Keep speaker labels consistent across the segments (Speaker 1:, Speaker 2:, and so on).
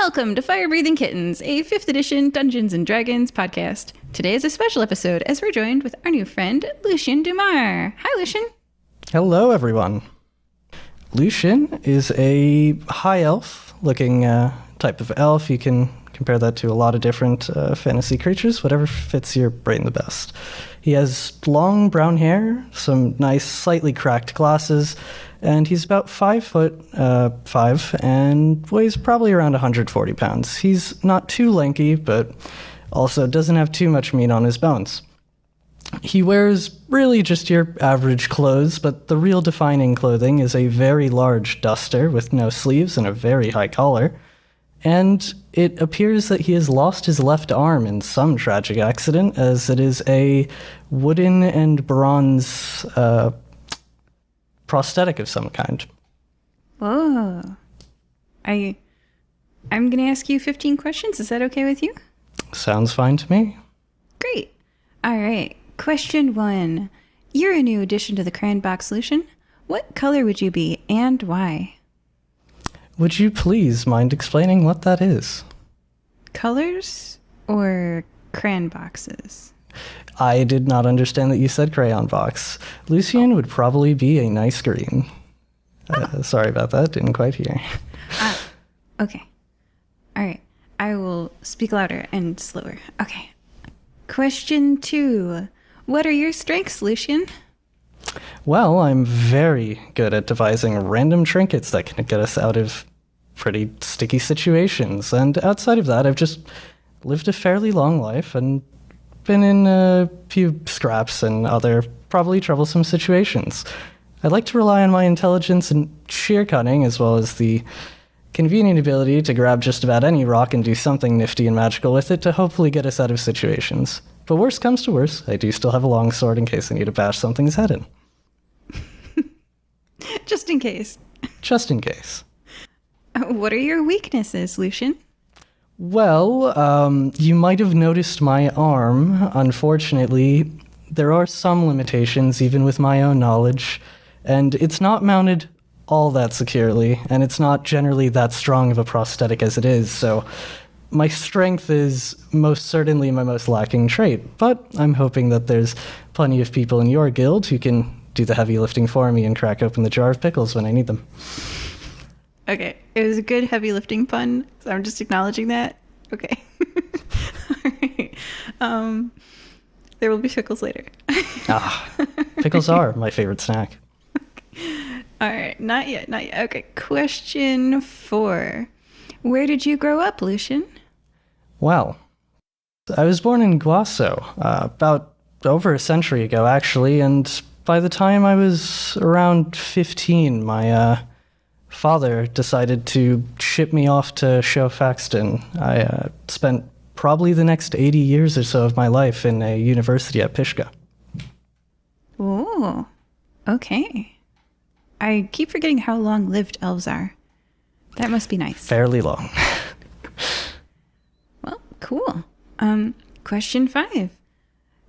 Speaker 1: Welcome to Fire Breathing Kittens, a 5th edition Dungeons & Dragons podcast. Today is a special episode as we're joined with our new friend, Lucien Dumare. Hi, Lucian.
Speaker 2: Hello, everyone. Lucian is a high elf-looking type of elf. You can compare that to a lot of different fantasy creatures, whatever fits your brain the best. He has long brown hair, some nice, slightly cracked glasses, and he's about 5'5" and weighs probably around 140 pounds. He's not too lanky, but also doesn't have too much meat on his bones. He wears really just your average clothes, but the real defining clothing is a very large duster with no sleeves and a very high collar. And it appears that he has lost his left arm in some tragic accident, as it is a wooden and bronze prosthetic of some kind.
Speaker 1: Whoa. I'm going to ask you 15 questions. Is that okay with you?
Speaker 2: Sounds fine to me.
Speaker 1: Great. All right. Question 1. You're a new addition to the Crayon Box Lucian. What color would you be and why?
Speaker 2: Would you please mind explaining what that is?
Speaker 1: Colors or crayon boxes?
Speaker 2: I did not understand that you said crayon box. Lucian would probably be a nice green. Sorry about that, didn't quite hear.
Speaker 1: Okay. All right. I will speak louder and slower. Okay. Question 2. What are your strengths, Lucian?
Speaker 2: Well, I'm very good at devising random trinkets that can get us out of pretty sticky situations. And outside of that, I've just lived a fairly long life and been in a few scraps and other probably troublesome situations. I like to rely on my intelligence and sheer cunning, as well as the convenient ability to grab just about any rock and do something nifty and magical with it to hopefully get us out of situations. But worst comes to worst, I do still have a long sword in case I need to bash something's head in.
Speaker 1: Just in case.
Speaker 2: Just in case.
Speaker 1: What are your weaknesses, Lucian?
Speaker 2: Well, you might have noticed my arm. Unfortunately, there are some limitations, even with my own knowledge, and it's not mounted all that securely, and it's not generally that strong of a prosthetic as it is, so my strength is most certainly my most lacking trait, but I'm hoping that there's plenty of people in your guild who can do the heavy lifting for me and crack open the jar of pickles when I need them.
Speaker 1: Okay, it was a good heavy lifting pun, so I'm just acknowledging that. Okay. All right. There will be pickles later.
Speaker 2: Pickles are my favorite snack.
Speaker 1: Okay. All right, not yet. Okay, question 4. Where did you grow up, Lucian?
Speaker 2: Well, I was born in Guaso, about over a century ago, actually, and by the time I was around 15, my father decided to ship me off to Showfaxton. I spent probably the next 80 years or so of my life in a university at Pishka.
Speaker 1: Oh, okay. I keep forgetting how long-lived elves are. That must be nice.
Speaker 2: Fairly long.
Speaker 1: Well, cool. Question 5.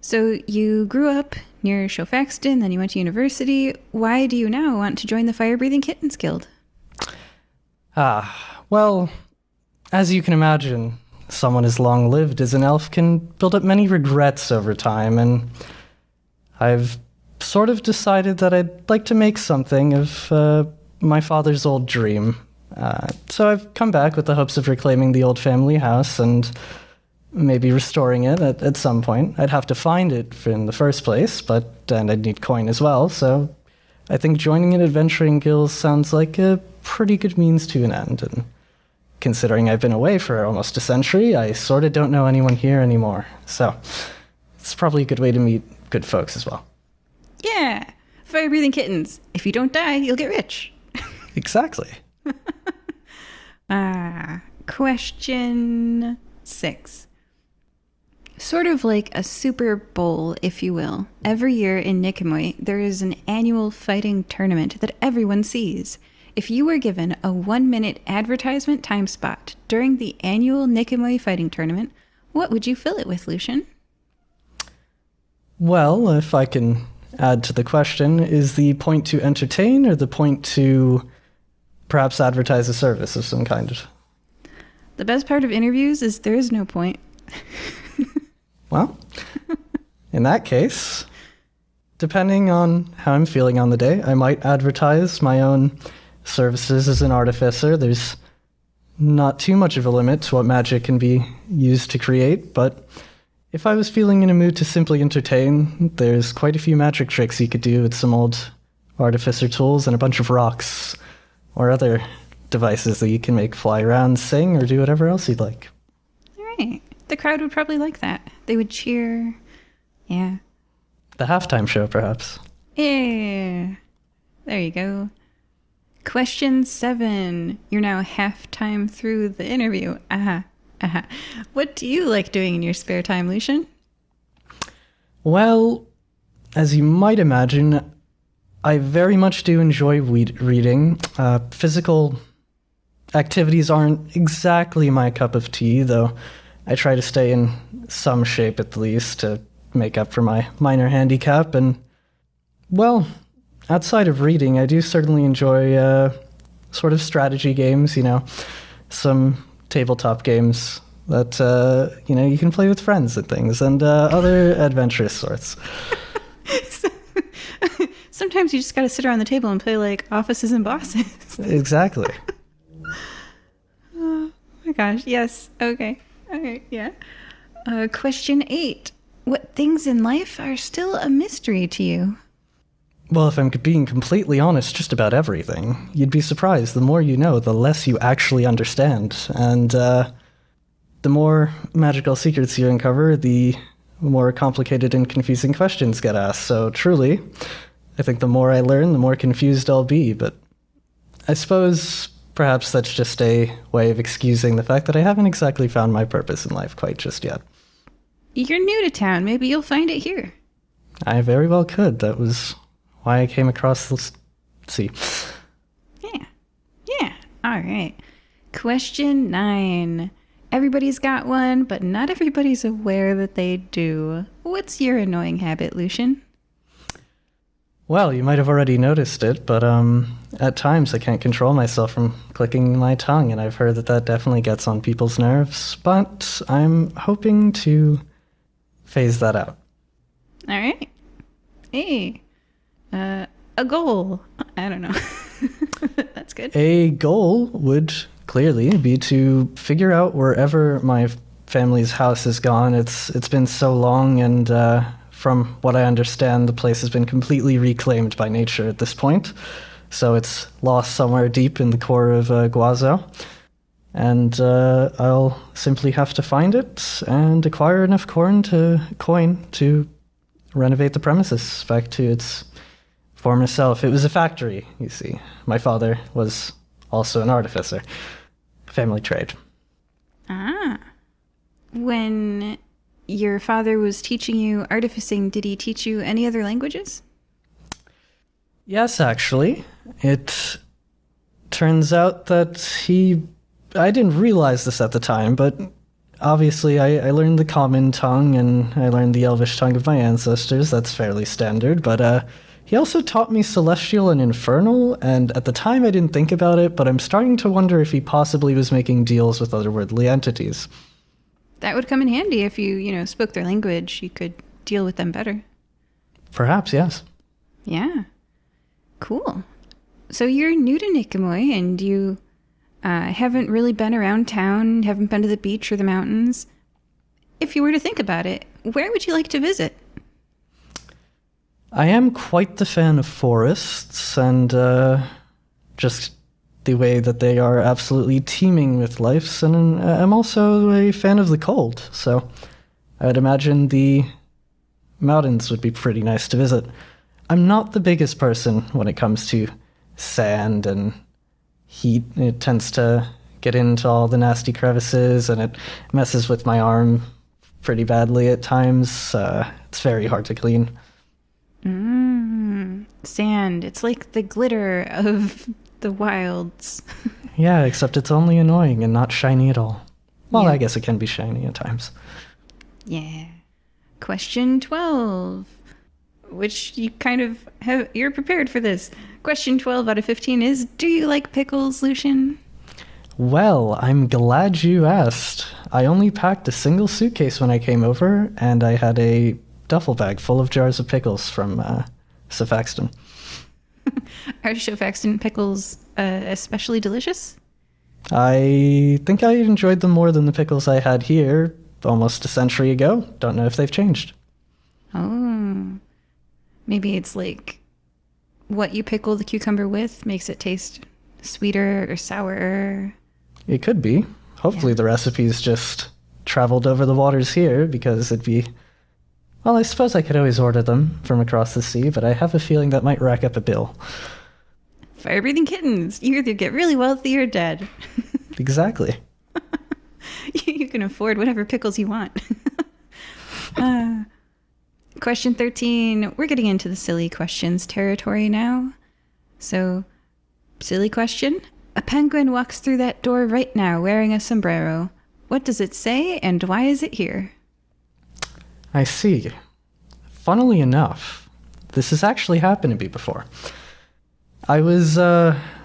Speaker 1: So you grew up near Showfaxton, then you went to university. Why do you now want to join the Fire Breathing Kittens Guild?
Speaker 2: Well, as you can imagine, someone as long-lived as an elf can build up many regrets over time, and I've sort of decided that I'd like to make something of my father's old dream. So I've come back with the hopes of reclaiming the old family house and maybe restoring it at some point. I'd have to find it in the first place, and I'd need coin as well, so I think joining an adventuring guild sounds like a pretty good means to an end, and considering I've been away for almost a century, I sort of don't know anyone here anymore, so it's probably a good way to meet good folks as well.
Speaker 1: Yeah, Fire Breathing Kittens. If you don't die, you'll get rich.
Speaker 2: Exactly.
Speaker 1: Question 6. Sort of like a Super Bowl, if you will. Every year in Nicomoy, there is an annual fighting tournament that everyone sees. If you were given a 1-minute advertisement time spot during the annual Nicomoy fighting tournament, what would you fill it with, Lucian?
Speaker 2: Well, if I can add to the question, is the point to entertain or the point to perhaps advertise a service of some kind?
Speaker 1: The best part of interviews is there is no point.
Speaker 2: Well, in that case, depending on how I'm feeling on the day, I might advertise my own services as an artificer. There's not too much of a limit to what magic can be used to create, but if I was feeling in a mood to simply entertain, there's quite a few magic tricks you could do with some old artificer tools and a bunch of rocks or other devices that you can make fly around, sing, or do whatever else you'd like.
Speaker 1: All right. The crowd would probably like that. They would cheer. Yeah.
Speaker 2: The halftime show, perhaps.
Speaker 1: Yeah. There you go. Question 7. You're now halftime through the interview. Aha. Aha. What do you like doing in your spare time, Lucian?
Speaker 2: Well, as you might imagine, I very much do enjoy reading. Physical activities aren't exactly my cup of tea, though I try to stay in some shape at least to make up for my minor handicap. And, well, outside of reading, I do certainly enjoy sort of strategy games, some tabletop games that, you can play with friends and things, and other adventurous sorts.
Speaker 1: Sometimes you just gotta sit around the table and play, like, Offices and Bosses.
Speaker 2: Exactly.
Speaker 1: Oh my gosh, yes. Okay. All right, yeah. Question 8. What things in life are still a mystery to you?
Speaker 2: Well, if I'm being completely honest, just about everything. You'd be surprised. The more you know, the less you actually understand. And the more magical secrets you uncover, the more complicated and confusing questions get asked. So truly, I think the more I learn, the more confused I'll be. But I suppose perhaps that's just a way of excusing the fact that I haven't exactly found my purpose in life quite just yet.
Speaker 1: You're new to town. Maybe you'll find it here.
Speaker 2: I very well could. That was why I came across this. See.
Speaker 1: Yeah. All right. Question 9. Everybody's got one, but not everybody's aware that they do. What's your annoying habit, Lucian?
Speaker 2: Well, you might have already noticed it, but at times I can't control myself from clicking my tongue, and I've heard that definitely gets on people's nerves, but I'm hoping to phase that out.
Speaker 1: All right. Hey. A goal. I don't know. That's good.
Speaker 2: A goal would clearly be to figure out wherever my family's house is gone. It's been so long, and from what I understand, the place has been completely reclaimed by nature at this point. So it's lost somewhere deep in the core of Guazhou. And I'll simply have to find it and acquire enough coin to renovate the premises back to its former self. It was a factory, you see. My father was also an artificer. Family trade.
Speaker 1: Ah. When your father was teaching you artificing, did he teach you any other languages?
Speaker 2: Yes, actually. It turns out that I didn't realize this at the time, but obviously I learned the common tongue and I learned the Elvish tongue of my ancestors. That's fairly standard, but he also taught me Celestial and Infernal, and at the time I didn't think about it, but I'm starting to wonder if he possibly was making deals with otherworldly entities.
Speaker 1: That would come in handy if you, spoke their language. You could deal with them better.
Speaker 2: Perhaps, yes.
Speaker 1: Yeah. Cool. So you're new to Nicomoy, and you haven't really been around town, haven't been to the beach or the mountains. If you were to think about it, where would you like to visit?
Speaker 2: I am quite the fan of forests, and just the way that they are absolutely teeming with life, and I'm also a fan of the cold, so I would imagine the mountains would be pretty nice to visit. I'm not the biggest person when it comes to sand and heat. It tends to get into all the nasty crevices, and it messes with my arm pretty badly at times. It's very hard to clean.
Speaker 1: Sand. It's like the glitter of the wilds.
Speaker 2: Yeah, except it's only annoying and not shiny at all. Well,
Speaker 1: Yeah.
Speaker 2: I guess it can be shiny at times.
Speaker 1: Yeah. Question 12. Which you kind of you're prepared for this. Question 12 out of 15 is, do you like pickles, Lucian?
Speaker 2: Well, I'm glad you asked. I only packed a single suitcase when I came over, and I had a duffel bag full of jars of pickles from Safaxton.
Speaker 1: Are Safaxton pickles especially delicious?
Speaker 2: I think I enjoyed them more than the pickles I had here almost a century ago. Don't know if they've changed.
Speaker 1: Oh, maybe it's like what you pickle the cucumber with makes it taste sweeter or sourer.
Speaker 2: It could be. Hopefully the recipes just traveled over the waters here, because it'd be... Well, I suppose I could always order them from across the sea, but I have a feeling that might rack up a bill.
Speaker 1: Fire-breathing kittens. You either get really wealthy or dead.
Speaker 2: Exactly.
Speaker 1: You can afford whatever pickles you want. Question 13. We're getting into the silly questions territory now. So, silly question. A penguin walks through that door right now wearing a sombrero. What does it say, and why is it here?
Speaker 2: I see. Funnily enough, this has actually happened to me before. I was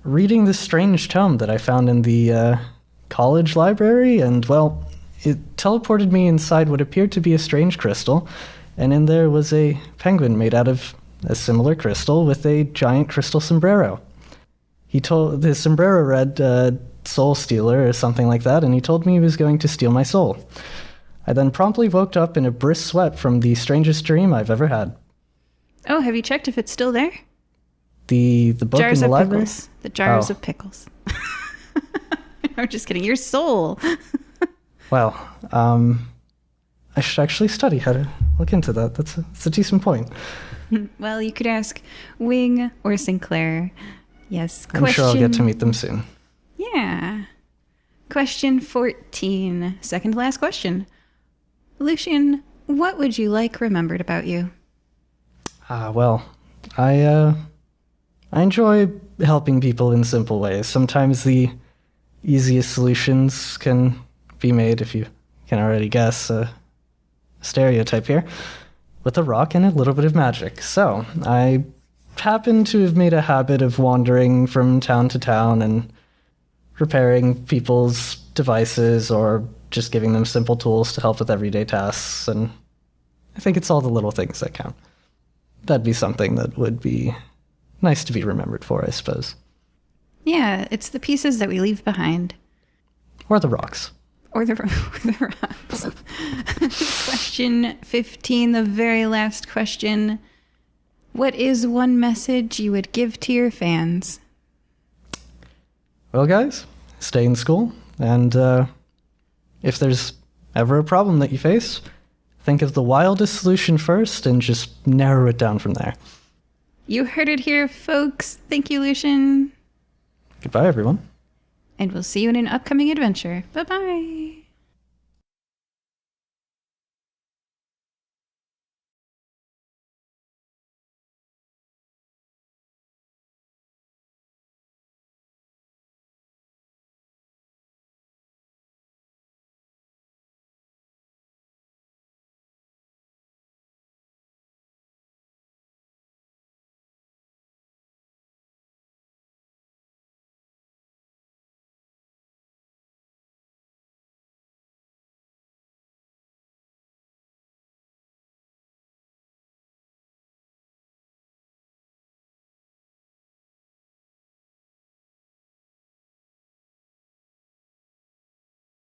Speaker 2: reading this strange tome that I found in the college library, and, well, it teleported me inside what appeared to be a strange crystal, and in there was a penguin made out of a similar crystal with a giant crystal sombrero. His sombrero read Soul Stealer or something like that, and he told me he was going to steal my soul. I then promptly woke up in a brisk sweat from the strangest dream I've ever had.
Speaker 1: Oh, have you checked if it's still there?
Speaker 2: The book
Speaker 1: jars
Speaker 2: in the
Speaker 1: of
Speaker 2: library?
Speaker 1: Pickles. The jars of pickles. I'm just kidding. Your soul.
Speaker 2: Well, I should actually study how to look into that. That's a decent point.
Speaker 1: Well, you could ask Wing or Sinclair. Yes.
Speaker 2: I'm sure I'll get to meet them soon.
Speaker 1: Yeah. Question 14. Second to last question. Lucian, what would you like remembered about you?
Speaker 2: Well, I enjoy helping people in simple ways. Sometimes the easiest solutions can be made, if you can already guess a stereotype here, with a rock and a little bit of magic. So, I happen to have made a habit of wandering from town to town and repairing people's devices or just giving them simple tools to help with everyday tasks, and I think it's all the little things that count. That'd be something that would be nice to be remembered for, I suppose.
Speaker 1: Yeah, it's the pieces that we leave behind.
Speaker 2: Or the rocks.
Speaker 1: Or the rocks. Question 15, the very last question. What is one message you would give to your fans?
Speaker 2: Well, guys, stay in school, and if there's ever a problem that you face, think of the wildest solution first and just narrow it down from there.
Speaker 1: You heard it here, folks. Thank you, Lucian.
Speaker 2: Goodbye, everyone.
Speaker 1: And we'll see you in an upcoming adventure. Bye-bye.